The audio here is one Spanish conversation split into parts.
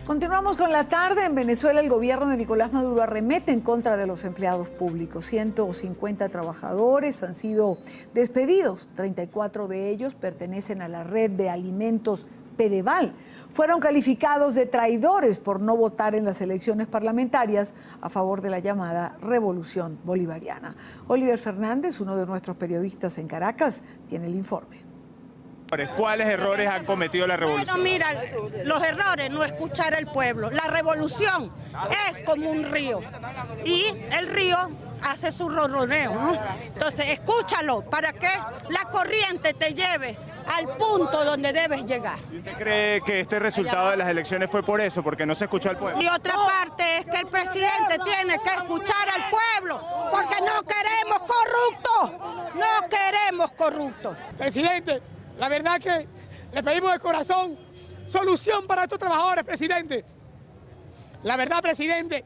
Continuamos con la tarde. En Venezuela, el gobierno de Nicolás Maduro arremete en contra de los empleados públicos. 150 trabajadores han sido despedidos. 34 de ellos pertenecen a la red de alimentos Pedeval. Fueron calificados de traidores por no votar en las elecciones parlamentarias a favor de la llamada Revolución Bolivariana. Oliver Fernández, uno de nuestros periodistas en Caracas, tiene el informe. ¿Cuáles errores han cometido la revolución? Bueno, mira, los errores, no escuchar al pueblo. La revolución es como un río y el río hace su ronroneo, ¿no? Entonces, escúchalo para que la corriente te lleve al punto donde debes llegar. ¿Usted cree que este resultado de las elecciones fue por eso, porque no se escuchó al pueblo? Y otra parte es que el presidente tiene que escuchar al pueblo, porque no queremos corruptos, no queremos corruptos. Presidente, la verdad que le pedimos de corazón solución para estos trabajadores, presidente. La verdad, presidente,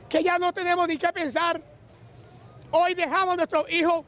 que ya no tenemos ni qué pensar. Hoy dejamos a nuestros hijos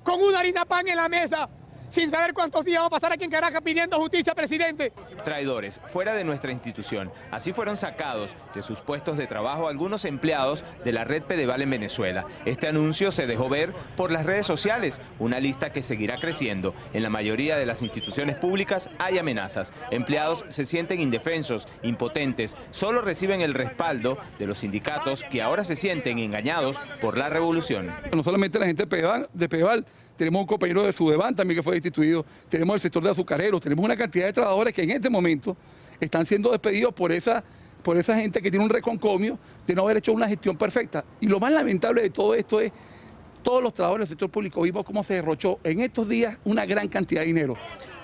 con una harina pan en la mesa, sin saber cuántos días vamos a pasar aquí en Caracas pidiendo justicia, presidente. Traidores, fuera de nuestra institución. Así fueron sacados de sus puestos de trabajo algunos empleados de la red Pedeval en Venezuela. Este anuncio se dejó ver por las redes sociales, una lista que seguirá creciendo. En la mayoría de las instituciones públicas hay amenazas. Empleados se sienten indefensos, impotentes, solo reciben el respaldo de los sindicatos que ahora se sienten engañados por la revolución. No solamente la gente de Pedeval, tenemos un compañero de Sudeban también que fue destituido, tenemos el sector de azucareros, tenemos una cantidad de trabajadores que en este momento están siendo despedidos por esa gente que tiene un reconcomio de no haber hecho una gestión perfecta. Y lo más lamentable de todo esto es todos los trabajadores del sector público. Vimos cómo se derrochó en estos días una gran cantidad de dinero.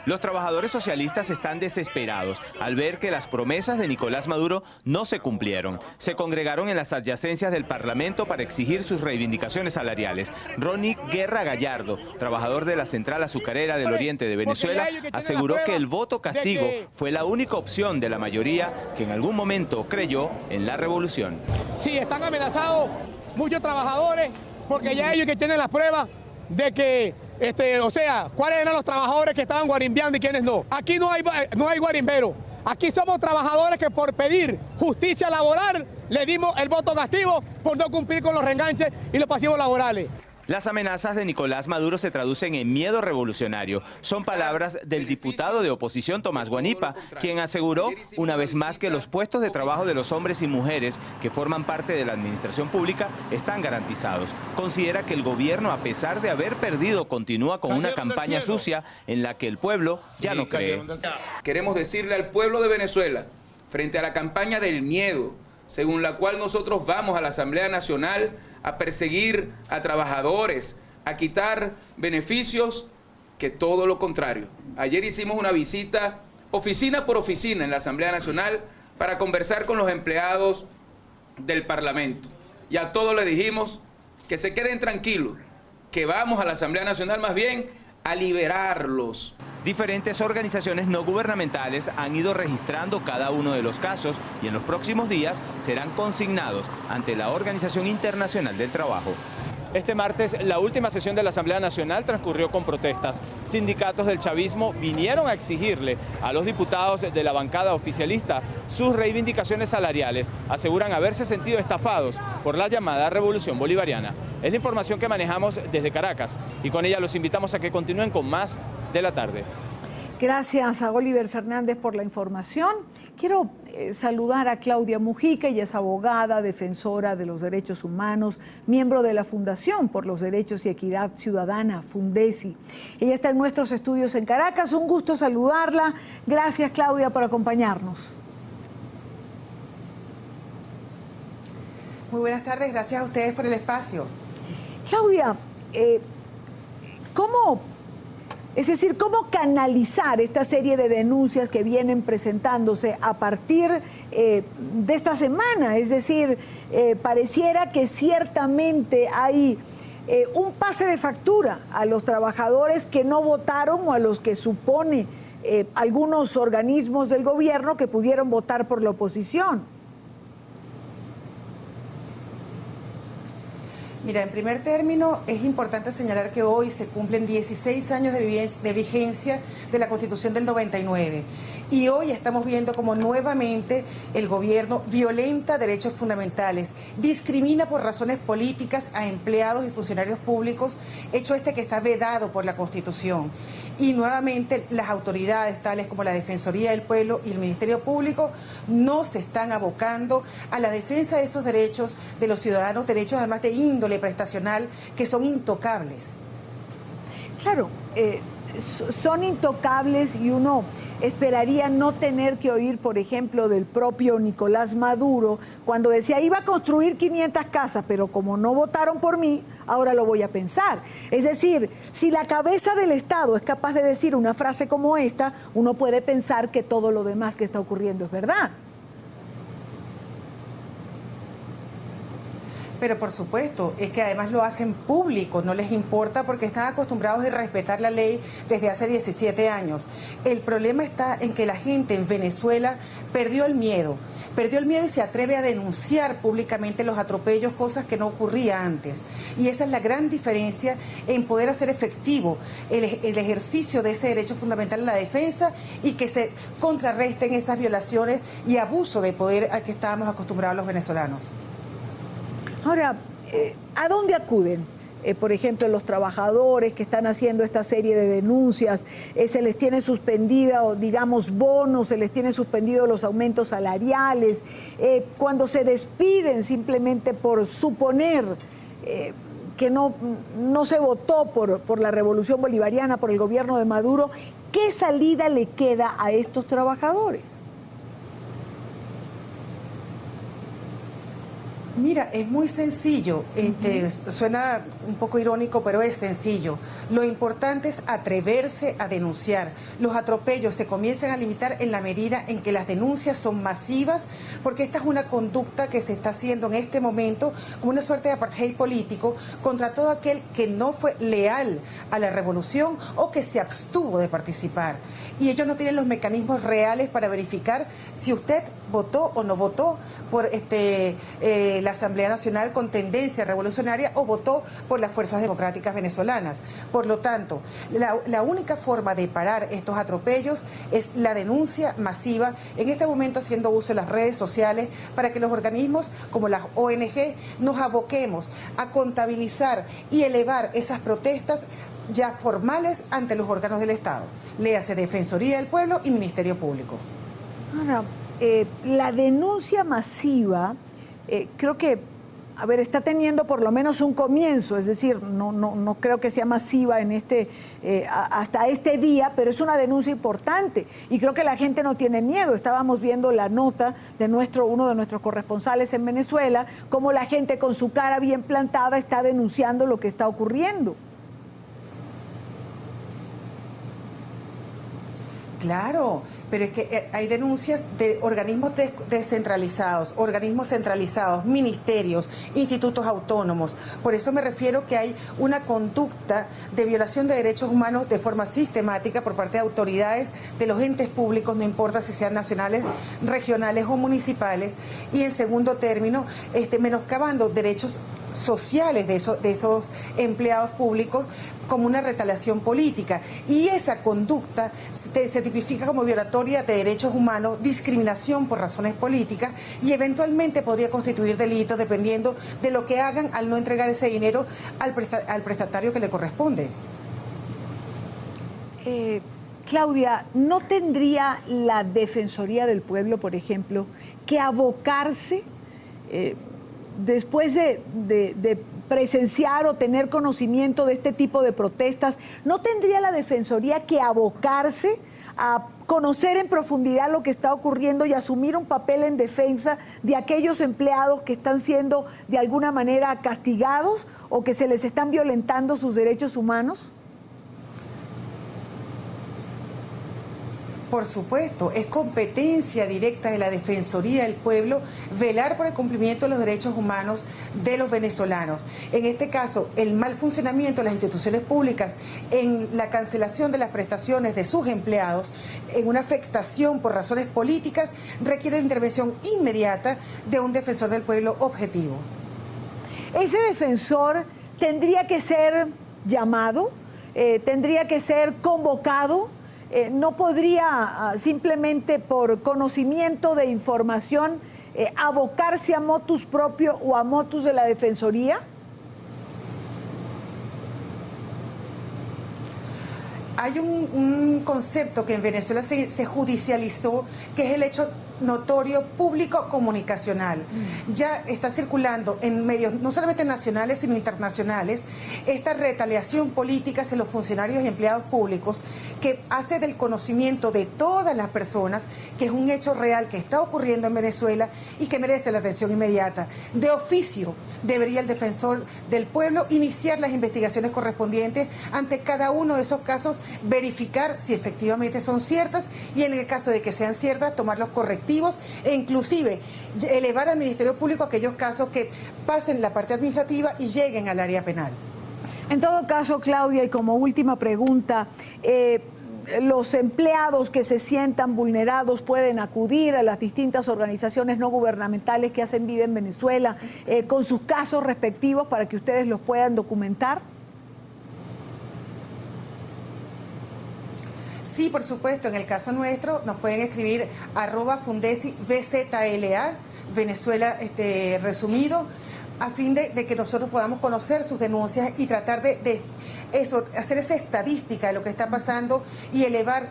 Los trabajadores socialistas están desesperados al ver que las promesas de Nicolás Maduro no se cumplieron. Se congregaron en las adyacencias del Parlamento para exigir sus reivindicaciones salariales. Ronnie Guerra Gallardo, trabajador de la central azucarera del oriente de Venezuela, aseguró que el voto castigo fue la única opción de la mayoría que en algún momento creyó en la revolución. Sí, están amenazados muchos trabajadores porque ya ellos que tienen las pruebas de que, cuáles eran los trabajadores que estaban guarimbeando y quiénes no. Aquí no hay guarimberos. Aquí somos trabajadores que por pedir justicia laboral le dimos el voto castigo por no cumplir con los reenganches y los pasivos laborales. Las amenazas de Nicolás Maduro se traducen en miedo revolucionario. Son palabras del diputado de oposición Tomás Guanipa, quien aseguró una vez más que los puestos de trabajo de los hombres y mujeres que forman parte de la administración pública están garantizados. Considera que el gobierno, a pesar de haber perdido, continúa con una campaña sucia en la que el pueblo ya no cree. Queremos decirle al pueblo de Venezuela, frente a la campaña del miedo, según la cual nosotros vamos a la Asamblea Nacional a perseguir a trabajadores, a quitar beneficios, que todo lo contrario. Ayer hicimos una visita oficina por oficina en la Asamblea Nacional para conversar con los empleados del Parlamento. Y a todos les dijimos que se queden tranquilos, que vamos a la Asamblea Nacional más bien a liberarlos. Diferentes organizaciones no gubernamentales han ido registrando cada uno de los casos y en los próximos días serán consignados ante la Organización Internacional del Trabajo. Este martes, la última sesión de la Asamblea Nacional transcurrió con protestas. Sindicatos del chavismo vinieron a exigirle a los diputados de la bancada oficialista sus reivindicaciones salariales. Aseguran haberse sentido estafados por la llamada Revolución Bolivariana. Es la información que manejamos desde Caracas y con ella los invitamos a que continúen con más de la tarde. Gracias a Oliver Fernández por la información. Quiero saludar a Claudia Mujica, ella es abogada, defensora de los derechos humanos, miembro de la Fundación por los Derechos y Equidad Ciudadana, Fundesi. Ella está en nuestros estudios en Caracas, un gusto saludarla. Gracias, Claudia, por acompañarnos. Muy buenas tardes, gracias a ustedes por el espacio. Claudia, ¿cómo canalizar esta serie de denuncias que vienen presentándose a partir de esta semana? Es decir, pareciera que ciertamente hay un pase de factura a los trabajadores que no votaron o a los que supone algunos organismos del gobierno que pudieron votar por la oposición. Mira, en primer término, es importante señalar que hoy se cumplen 16 años de vigencia de la Constitución del 99. Y hoy estamos viendo como nuevamente el gobierno violenta derechos fundamentales, discrimina por razones políticas a empleados y funcionarios públicos, hecho que está vedado por la Constitución. Y nuevamente las autoridades, tales como la Defensoría del Pueblo y el Ministerio Público, no se están abocando a la defensa de esos derechos de los ciudadanos, derechos además de índole prestacional, que son intocables. Claro, son intocables y uno esperaría no tener que oír, por ejemplo, del propio Nicolás Maduro, cuando decía iba a construir 500 casas, pero como no votaron por mí, ahora lo voy a pensar. Es decir, si la cabeza del Estado es capaz de decir una frase como esta, uno puede pensar que todo lo demás que está ocurriendo es verdad. Pero por supuesto, es que además lo hacen público, no les importa porque están acostumbrados a respetar la ley desde hace 17 años. El problema está en que la gente en Venezuela perdió el miedo y se atreve a denunciar públicamente los atropellos, cosas que no ocurría antes. Y esa es la gran diferencia en poder hacer efectivo el ejercicio de ese derecho fundamental a la defensa y que se contrarresten esas violaciones y abuso de poder al que estábamos acostumbrados los venezolanos. Ahora, ¿a dónde acuden? Por ejemplo, los trabajadores que están haciendo esta serie de denuncias, se les tiene suspendido, digamos, bonos, se les tiene suspendido los aumentos salariales, cuando se despiden simplemente por suponer que no se votó por la revolución bolivariana, por el gobierno de Maduro, ¿qué salida le queda a estos trabajadores? Mira, es muy sencillo, suena un poco irónico, pero es sencillo. Lo importante es atreverse a denunciar. Los atropellos se comienzan a limitar en la medida en que las denuncias son masivas, porque esta es una conducta que se está haciendo en este momento como una suerte de apartheid político contra todo aquel que no fue leal a la revolución o que se abstuvo de participar. Y ellos no tienen los mecanismos reales para verificar si usted votó o no votó por la Asamblea Nacional con tendencia revolucionaria o votó por las fuerzas democráticas venezolanas. Por lo tanto, la única forma de parar estos atropellos es la denuncia masiva, en este momento haciendo uso de las redes sociales para que los organismos como las ONG nos aboquemos a contabilizar y elevar esas protestas ya formales ante los órganos del Estado. Léase Defensoría del Pueblo y Ministerio Público. Ahora, la denuncia masiva creo que, a ver, está teniendo por lo menos un comienzo, es decir, no creo que sea masiva en hasta este día, pero es una denuncia importante y creo que la gente no tiene miedo. Estábamos viendo la nota de uno de nuestros corresponsales en Venezuela, cómo la gente con su cara bien plantada está denunciando lo que está ocurriendo. Claro, pero es que hay denuncias de organismos descentralizados, organismos centralizados, ministerios, institutos autónomos. Por eso me refiero que hay una conducta de violación de derechos humanos de forma sistemática por parte de autoridades de los entes públicos, no importa si sean nacionales, regionales o municipales. Y en segundo término, menoscabando derechos sociales de esos empleados públicos como una retaliación política. Y esa conducta se tipifica como violatoria de derechos humanos, discriminación por razones políticas y eventualmente podría constituir delito dependiendo de lo que hagan al no entregar ese dinero al prestatario que le corresponde. Claudia, ¿no tendría la Defensoría del Pueblo, por ejemplo, que abocarse después de presenciar o tener conocimiento de este tipo de protestas, ¿no tendría la Defensoría que abocarse a conocer en profundidad lo que está ocurriendo y asumir un papel en defensa de aquellos empleados que están siendo de alguna manera castigados o que se les están violentando sus derechos humanos? Por supuesto, es competencia directa de la Defensoría del Pueblo velar por el cumplimiento de los derechos humanos de los venezolanos. En este caso, el mal funcionamiento de las instituciones públicas en la cancelación de las prestaciones de sus empleados, en una afectación por razones políticas, requiere la intervención inmediata de un defensor del pueblo objetivo. Ese defensor tendría que ser llamado, tendría que ser convocado, no podría simplemente por conocimiento de información abocarse a motus propio o a motus de la Defensoría. Hay un concepto que en Venezuela se judicializó, que es el hecho notorio público comunicacional. Ya está circulando en medios no solamente nacionales sino internacionales esta retaliación política hacia los funcionarios y empleados públicos, que hace del conocimiento de todas las personas que es un hecho real que está ocurriendo en Venezuela y que merece la atención inmediata. De oficio debería el defensor del pueblo iniciar las investigaciones correspondientes ante cada uno de esos casos, verificar si efectivamente son ciertas y en el caso de que sean ciertas tomar los correctivos e inclusive elevar al Ministerio Público aquellos casos que pasen la parte administrativa y lleguen al área penal. En todo caso, Claudia, y como última pregunta, los empleados que se sientan vulnerados pueden acudir a las distintas organizaciones no gubernamentales que hacen vida en Venezuela con sus casos respectivos para que ustedes los puedan documentar. Sí, por supuesto, en el caso nuestro nos pueden escribir @fundesi_VZLA, Venezuela resumido, a fin de que nosotros podamos conocer sus denuncias y tratar de eso, hacer esa estadística de lo que está pasando y elevar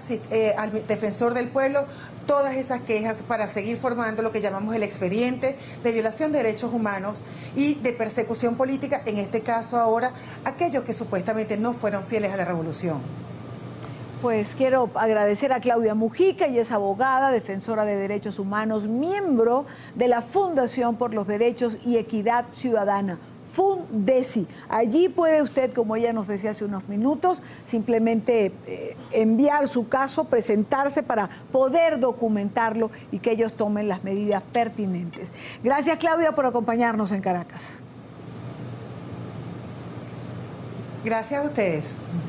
al defensor del pueblo todas esas quejas para seguir formando lo que llamamos el expediente de violación de derechos humanos y de persecución política, en este caso ahora, aquellos que supuestamente no fueron fieles a la revolución. Pues quiero agradecer a Claudia Mujica, ella es abogada, defensora de derechos humanos, miembro de la Fundación por los Derechos y Equidad Ciudadana, Fundesi. Allí puede usted, como ella nos decía hace unos minutos, simplemente enviar su caso, presentarse para poder documentarlo y que ellos tomen las medidas pertinentes. Gracias, Claudia, por acompañarnos en Caracas. Gracias a ustedes.